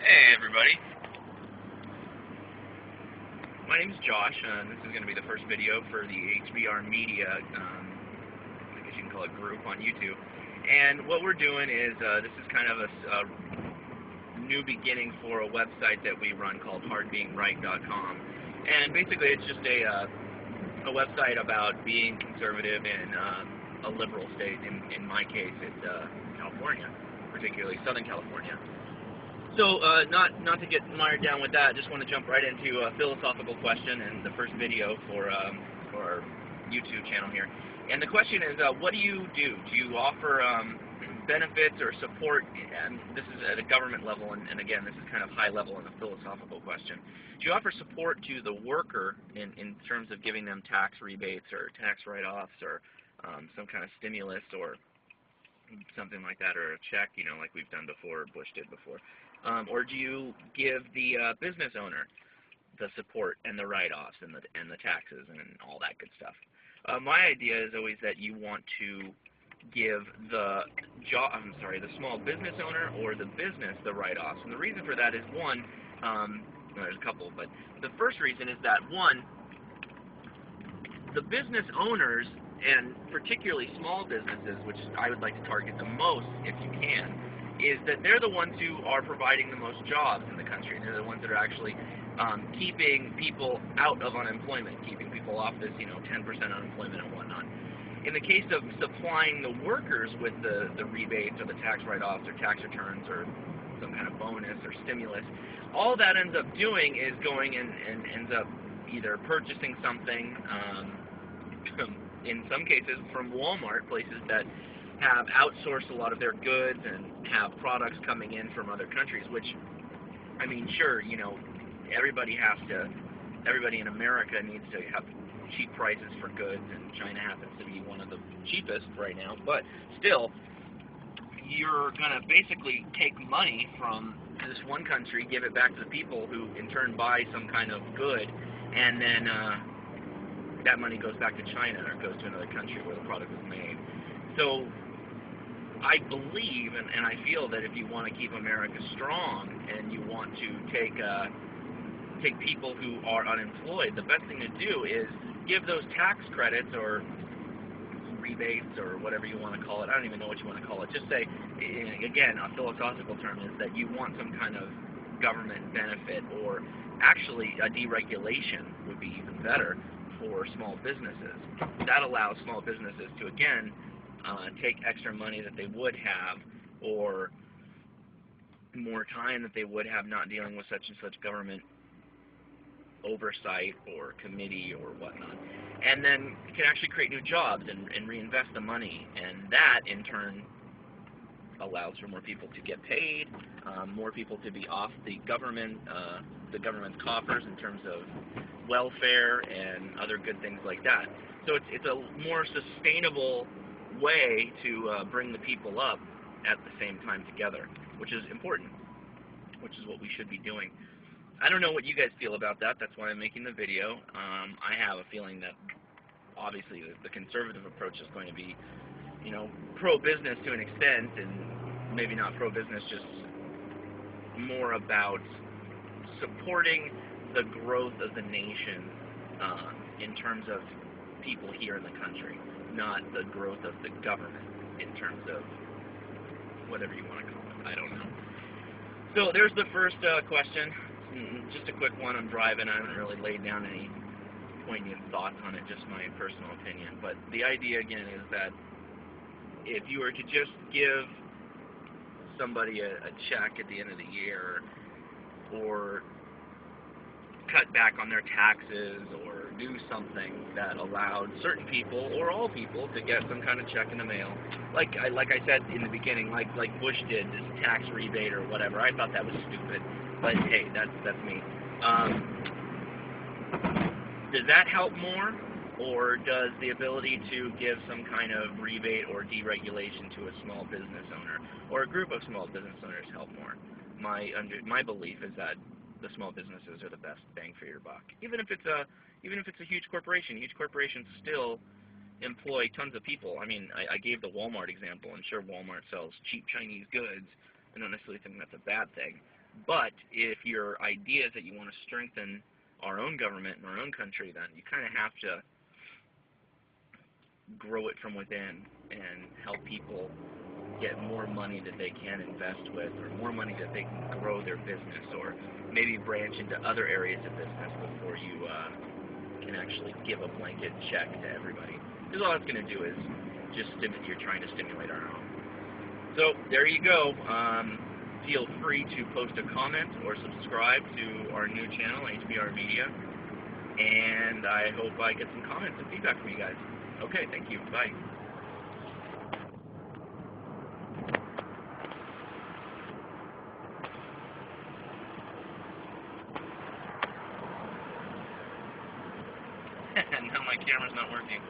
Hey everybody, my name is Josh, and this is going to be the first video for the HBRMedia, I guess you can call it group on YouTube. And what we're doing is, this is kind of a new beginning for a website that we run called hardbeinglight.com. And basically it's just a website about being conservative in a liberal state. In my case, it's California, particularly Southern California. So, not to get mired down with that, just want to jump right into a philosophical question and the first video for our YouTube channel here. And the question is, what do you do? Do you offer benefits or support? And this is at a government level, and again, this is kind of high level and a philosophical question. Do you offer support to the worker in terms of giving them tax rebates or tax write-offs or some kind of stimulus or something like that, or a check, you know, like we've done before, Bush did before? Or do you give the business owner the support and the write-offs and the taxes and all that good stuff? My idea is always that you want to give the small business owner or the business the write-offs. And the reason for that is one, there's a couple, but the first reason is that one, the business owners, and particularly small businesses, which I would like to target the most if you can, is that they're the ones who are providing the most jobs in the country. They're the ones that are actually keeping people out of unemployment, keeping people off this, 10% unemployment and whatnot. In the case of supplying the workers with the rebates or the tax write-offs or tax returns or some kind of bonus or stimulus, all that ends up doing is going and ends up either purchasing something, in some cases from Walmart, places that have outsourced a lot of their goods and have products coming in from other countries, which, I mean, sure, everybody in America needs to have cheap prices for goods, and China happens to be one of the cheapest right now, but still, you're going to basically take money from this one country, give it back to the people who in turn buy some kind of good, and then that money goes back to China or goes to another country where the product was made. So I believe and I feel that if you want to keep America strong and you want to take people who are unemployed, the best thing to do is give those tax credits or rebates or whatever you want to call it. I don't even know what you want to call it. Just say, again, a philosophical term is that you want some kind of government benefit, or actually a deregulation would be even better for small businesses. That allows small businesses to, again, take extra money that they would have, or more time that they would have not dealing with such and such government oversight or committee or whatnot, and then can actually create new jobs and reinvest the money, and that in turn allows for more people to get paid, more people to be off the government's coffers in terms of welfare and other good things like that. So it's a more sustainable way to bring the people up at the same time together, which is important, which is what we should be doing. I don't know what you guys feel about that. That's why I'm making the video. I have a feeling that obviously the conservative approach is going to be, pro-business to an extent, and maybe not pro-business, just more about supporting the growth of the nation in terms of people here in the country, not the growth of the government in terms of whatever you want to call it. I don't know. So there's the first question. Just a quick one. I'm driving. I haven't really laid down any poignant thoughts on it, just my personal opinion. But the idea, again, is that if you were to just give somebody a check at the end of the year, or cut back on their taxes, or do something that allowed certain people or all people to get some kind of check in the mail, like I said in the beginning, like Bush did, this tax rebate or whatever. I thought that was stupid, but hey, that's me. Does that help more, or does the ability to give some kind of rebate or deregulation to a small business owner or a group of small business owners help more? My belief is that the small businesses are the best bang for your buck. Even if it's a huge corporation. Huge corporations still employ tons of people. I mean, I gave the Walmart example, and sure, Walmart sells cheap Chinese goods. I don't necessarily think that's a bad thing, But if your idea is that you want to strengthen our own government and our own country, then you kind of have to grow it from within and help people get more money that they can invest with, or more money that they can grow their business, or maybe branch into other areas of business before you can actually give a blanket check to everybody. Because all that's going to do is just you're trying to stimulate our own. So there you go. Feel free to post a comment or subscribe to our new channel, HBRMedia, and I hope I get some comments and feedback from you guys. Okay, thank you. Bye. Now my camera's not working.